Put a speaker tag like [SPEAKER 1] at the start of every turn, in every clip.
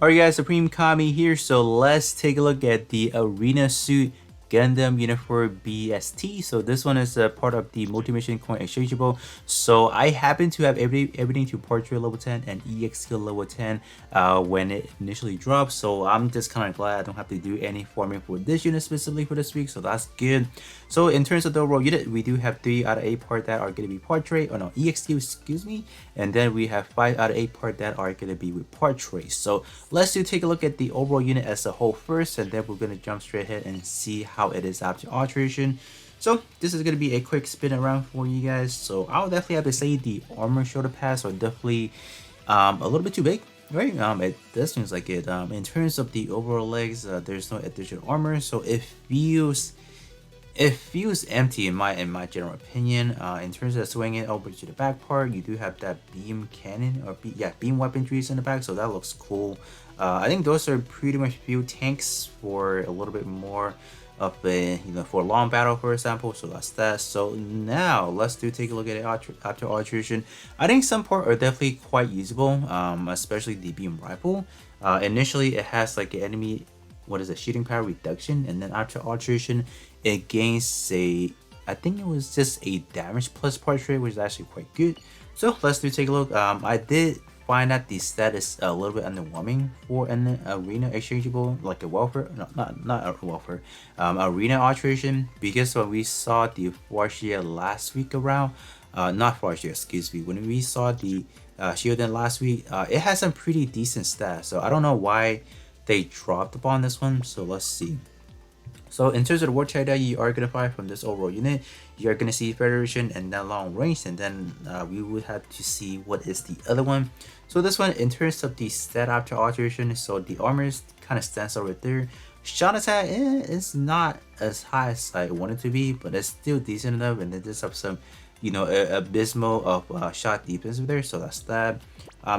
[SPEAKER 1] Alright guys, Supreme Kami here, so let's take a look at the Arena Suit Gundam Uniform BST. So this one is a part of the multi-mission coin exchangeable. So I happen to have everything to portrait level 10 and EX skill level 10 when it initially dropped. So I'm just kind of glad I don't have to do any farming for this unit specifically for this week. So that's good. So in terms of the overall unit, we do have 3 out of 8 parts that are going to be portrait, or no, EX skill, excuse me. And then we have 5 out of 8 parts that are going to be with portrait. So let's take a look at the overall unit as a whole first, and then we're going to jump straight ahead and see how it is after alteration. So this is going to be a quick spin around for you guys. So I'll definitely have to say the armor shoulder pads are definitely a little bit too big, right? It does seems like it. In terms of the overall legs, there's no additional armor, so it feels empty in my general opinion. In terms of swinging it over to the back part, you do have that beam cannon, or beam weaponries in the back, so that looks cool. I think those are pretty much few tanks for a little bit more of a, for a long battle, for example. So that's that. So now let's take a look at it after alteration. I think some parts are definitely quite usable, especially the beam rifle. Initially it has like an enemy, what is it, shooting power reduction, and then after alteration it gains a, I think it was just a damage plus portrait, which is actually quite good. So let's take a look. I did find that the stat is a little bit underwhelming for an arena exchangeable, like a welfare, no, not a welfare, arena alteration, because when we saw the Farshia last week around, not Farshia, excuse me, when we saw the Shieldin last week, it has some pretty decent stats, so I don't know why they dropped upon this one. So let's see. So in terms of the war type that you are going to find from this overall unit, you are going to see Federation and then long range, and then we would have to see what is the other one. So this one, in terms of the stat after alteration, so the armor kind of stands out right there. Shot attack is not as high as I want it to be, but it's still decent enough, and it does have some, abysmal of shot defense there, so that's that.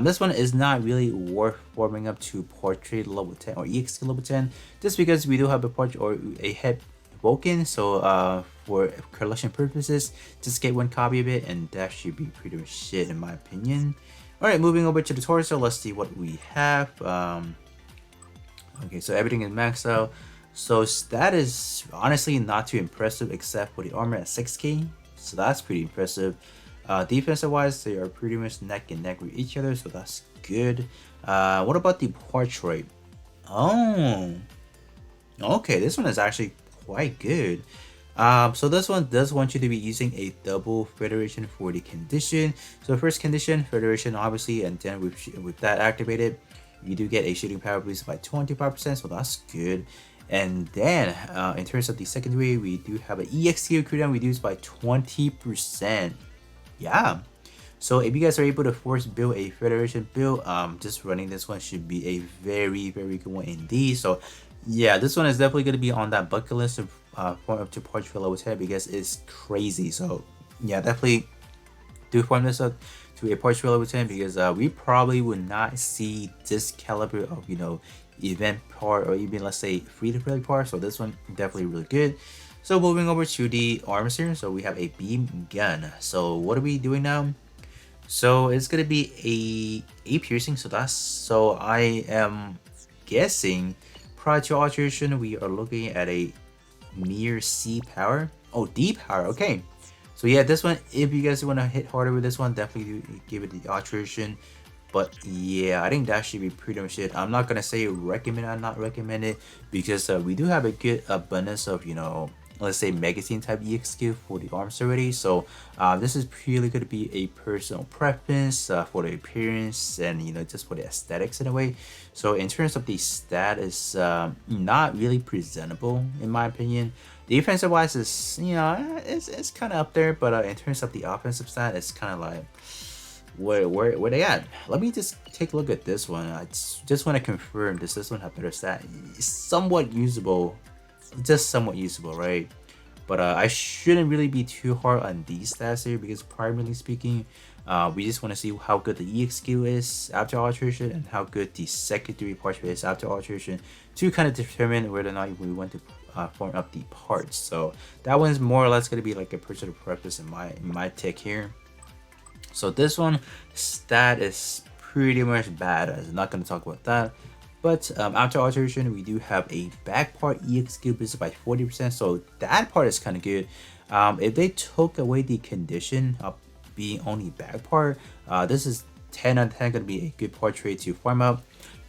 [SPEAKER 1] This one is not really worth warming up to portrait level 10 or EX level 10, just because we do have a portrait or a head Vulcan, so for collection purposes, just get one copy of it, and that should be pretty much shit in my opinion. Alright, moving over to the torso, let's see what we have. Okay, so everything is maxed out. So that is honestly not too impressive, except for the armor at 6k. So that's pretty impressive. Defensive wise, they are pretty much neck and neck with each other, so that's good. What about the portrait? Oh, okay, this one is actually quite good. So this one does want you to be using a double Federation for the condition. So first condition, Federation obviously, and then with that activated, you do get a shooting power boost by 25%, so that's good. And then in terms of the secondary, we do have an EX cooldown reduced by 20%. Yeah, so if you guys are able to force build a Federation build, just running this one should be a very good one indeed. So yeah, this one is definitely going to be on that bucket list of form up to portrait level 10, because it's crazy. So yeah, definitely do form this up to a portrait level 10, because we probably would not see this caliber of event part, or even let's say free to play part. So this one definitely really good. So moving over to the arms here, so we have a beam gun. So what are we doing now? So it's gonna be a piercing. So I am guessing prior to alteration we are looking at a near C power. Oh, D power. Okay. So yeah, this one, if you guys want to hit harder with this one, definitely do give it the alteration. But yeah, I think that should be pretty much it. I'm not gonna say recommend or not recommend it, because we do have a good abundance of let's say magazine type EX skill for the arms already. So this is purely going to be a personal preference for the appearance, and just for the aesthetics in a way. So in terms of the stat, is not really presentable in my opinion. Defensive wise is it's kind of up there, but in terms of the offensive stat, it's kind of like where they at. Let me just take a look at this one. I just want to confirm this one have better stat. It's somewhat usable, just somewhat usable, right? But I shouldn't really be too hard on these stats here, because primarily speaking, we just want to see how good the EX skill is after alteration, and how good the secondary portrait is after alteration, to kind of determine whether or not we want to form up the parts. So that one's more or less going to be like a personal preference in my take here. So this one stat is pretty much bad. I'm not going to talk about that. But after alteration, we do have a back part EXQ boosted by 40%, so that part is kind of good. If they took away the condition of being only back part, this is 10 out of 10 gonna be a good portrait to farm up.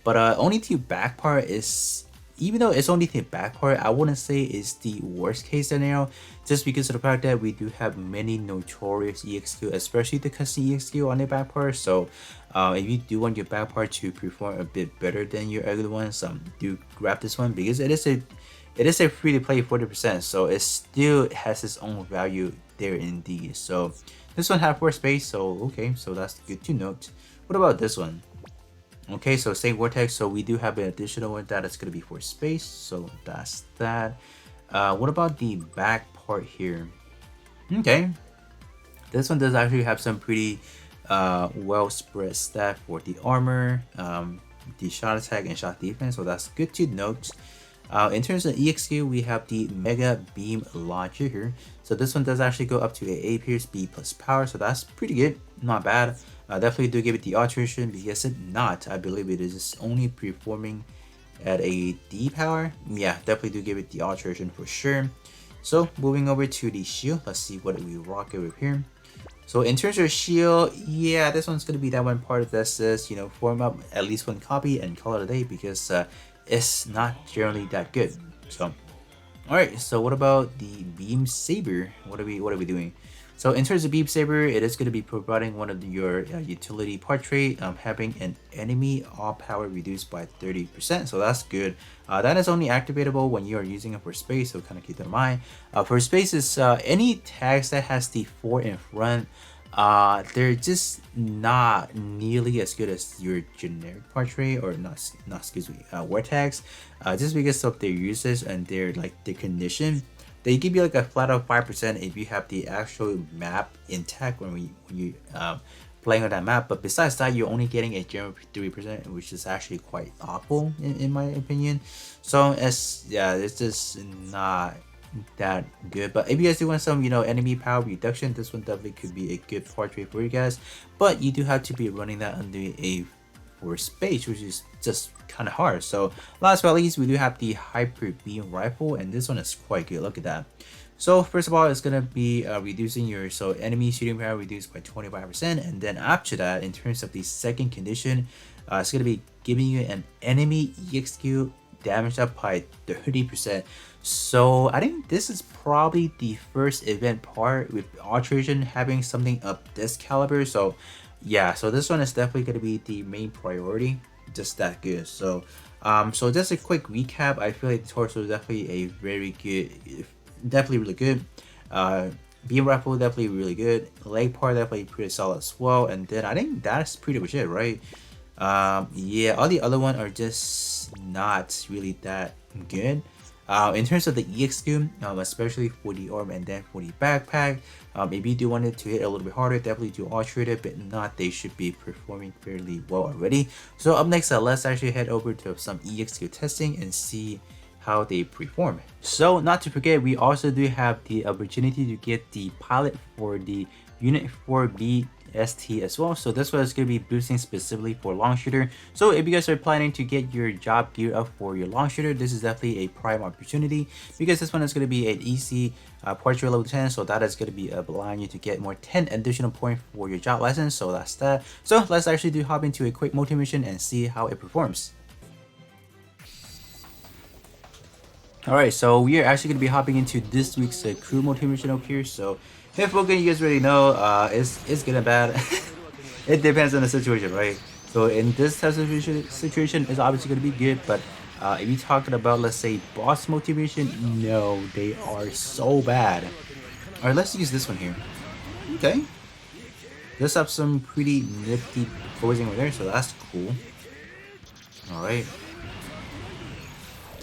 [SPEAKER 1] But only the back part is, even though it's only the back part, I wouldn't say it's the worst case scenario, just because of the fact that we do have many notorious EXQ, especially the custom EXQ on the back part. So if you do want your back part to perform a bit better than your other ones, do grab this one, because it is a free to play 40%, so it still has its own value there indeed. So this one has 4 space, so okay, so that's good to note. What about this one? Okay, so same vortex, so we do have an additional one that is going to be for space, so that's that. What about the back part here? Okay, this one does actually have some pretty well spread stat for the armor, the shot attack and shot defense, so that's good to note. In terms of EXQ, we have the Mega Beam Launcher here. So this one does actually go up to a Pierce B plus power, so that's pretty good, not bad. Definitely do give it the alteration, because if not, I believe it is only performing at a D power. Yeah, definitely do give it the alteration for sure. So moving over to the shield, let's see what we rock over here. So in terms of shield, yeah, this one's gonna be that one part that says, you know, form up at least one copy and call it a day, because it's not generally that good. So alright, so what about the Beam Saber? What are we doing? So in terms of Beam Saber, it is going to be providing one of your utility portrait, having an enemy all power reduced by 30%, so that's good. That is only activatable when you are using it for space, so kind of keep that in mind. For space is any tags that has the 4 in front, they're just not nearly as good as your generic portrait, or not excuse me, war tags, just because of their usage and their condition. They give you like a flat out 5% if you have the actual map intact when you playing on that map, but besides that, you're only getting a general 3%, which is actually quite awful in my opinion. So it's just not that good. But if you guys do want some, you know, enemy power reduction, this one definitely could be a good portrait for you guys, but you do have to be running that under a for space, which is just kind of hard. So last but not least, we do have the Hyper Beam Rifle, and this one is quite good. Look at that. So first of all, it's gonna be reducing your enemy shooting power reduced by 25%, and then after that, in terms of the second condition, it's gonna be giving you an enemy EXQ damage up by 30%. So I think this is probably the first event part with alteration having something of this caliber. So yeah, so this one is definitely going to be the main priority, just that good. So so just a quick recap, I feel like the torso is definitely a very good, definitely really good. Beam rifle definitely really good. Leg part definitely pretty solid as well. And then I think that's pretty much it, right? Yeah, all the other ones are just not really that good. In terms of the EXQ, especially for the arm and then for the backpack, if you do want it to hit a little bit harder, definitely do alterate it, but not, they should be performing fairly well already. So up next, let's actually head over to some EXQ testing and see how they perform. So not to forget, we also do have the opportunity to get the pilot for the Unit 4 BST as well. So this one is going to be boosting specifically for long shooter. So if you guys are planning to get your job geared up for your long shooter, this is definitely a prime opportunity, because this one is going to be an easy portrait level 10, so that is going to be allowing you to get more 10 additional points for your job license. So that's that. So let's actually hop into a quick multi mission and see how it performs. Alright, so we are actually going to be hopping into this week's crew multi mission up here. So if you guys already know, it's getting bad. It depends on the situation, right? So in this type of situation, it's obviously going to be good, but if you're talking about, let's say, boss motivation, no, they are so bad. Alright, let's use this one here. Okay. This have some pretty nifty posing over there, so that's cool. Alright.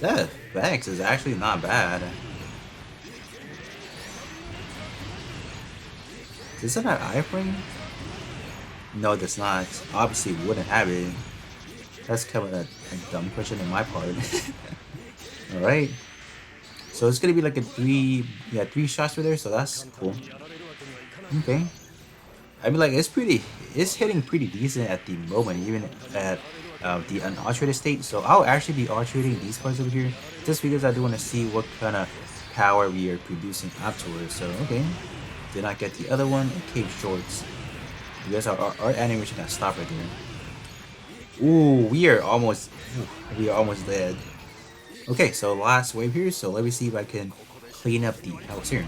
[SPEAKER 1] That effects is actually not bad. Does it have iframe? No, it does not. Obviously, wouldn't have it. That's kind of a dumb question on my part. Alright. So it's gonna be like a three shots for there, so that's cool. Okay. I mean, like, it's hitting pretty decent at the moment, even at the unalterated state. So I'll actually be alterating these parts over here just because I do want to see what kind of power we are producing afterwards. So okay, did not get the other one. Okay, shorts. You guys our animation has stopped right there. Ooh, we are almost dead. Okay, so last wave here. So let me see if I can clean up the house here.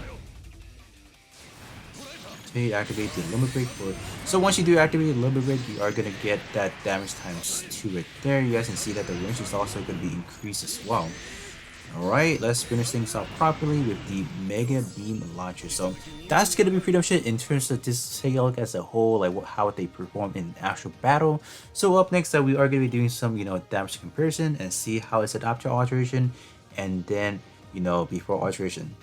[SPEAKER 1] Okay, activate the limit break for. So once you do activate the limit break, you are gonna get that damage times 2 right there. You guys can see that the range is also gonna be increased as well. Alright, let's finish things off properly with the Mega Beam Launcher. So that's gonna be pretty much it in terms of just take a look as a whole, like how they perform in actual battle. So up next, we are gonna be doing some, damage comparison and see how it's an after alteration, and then, before alteration.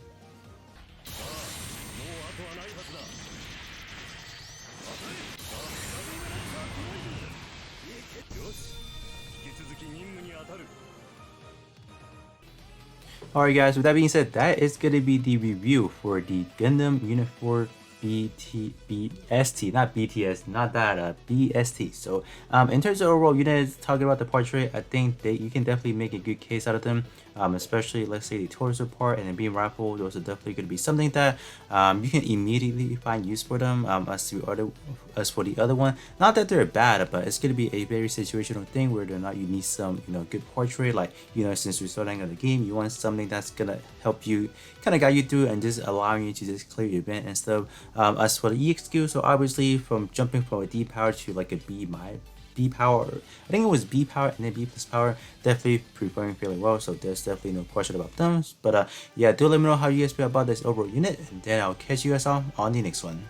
[SPEAKER 1] Alright guys, with that being said, that is going to be the review for the Gundam Unit 4 BST, not BTS, not that, BST. So in terms of overall units, talking about the portrait, I think that you can definitely make a good case out of them, especially let's say the torso part and the beam rifle. Those are definitely going to be something that you can immediately find use for them. As for the other one, not that they're bad, but it's going to be a very situational thing where they're not, you need some good portrait, like since you're starting on the game, you want something that's gonna help you kind of guide you through and just allowing you to just clear your event and stuff. As for the EX skill, so obviously from jumping from a D power to like a B power, I think it was B power and then B plus power, definitely performing fairly well, so there's definitely no question about them. But yeah, do let me know how you guys feel about this overall unit, and then I'll catch you guys all on the next one.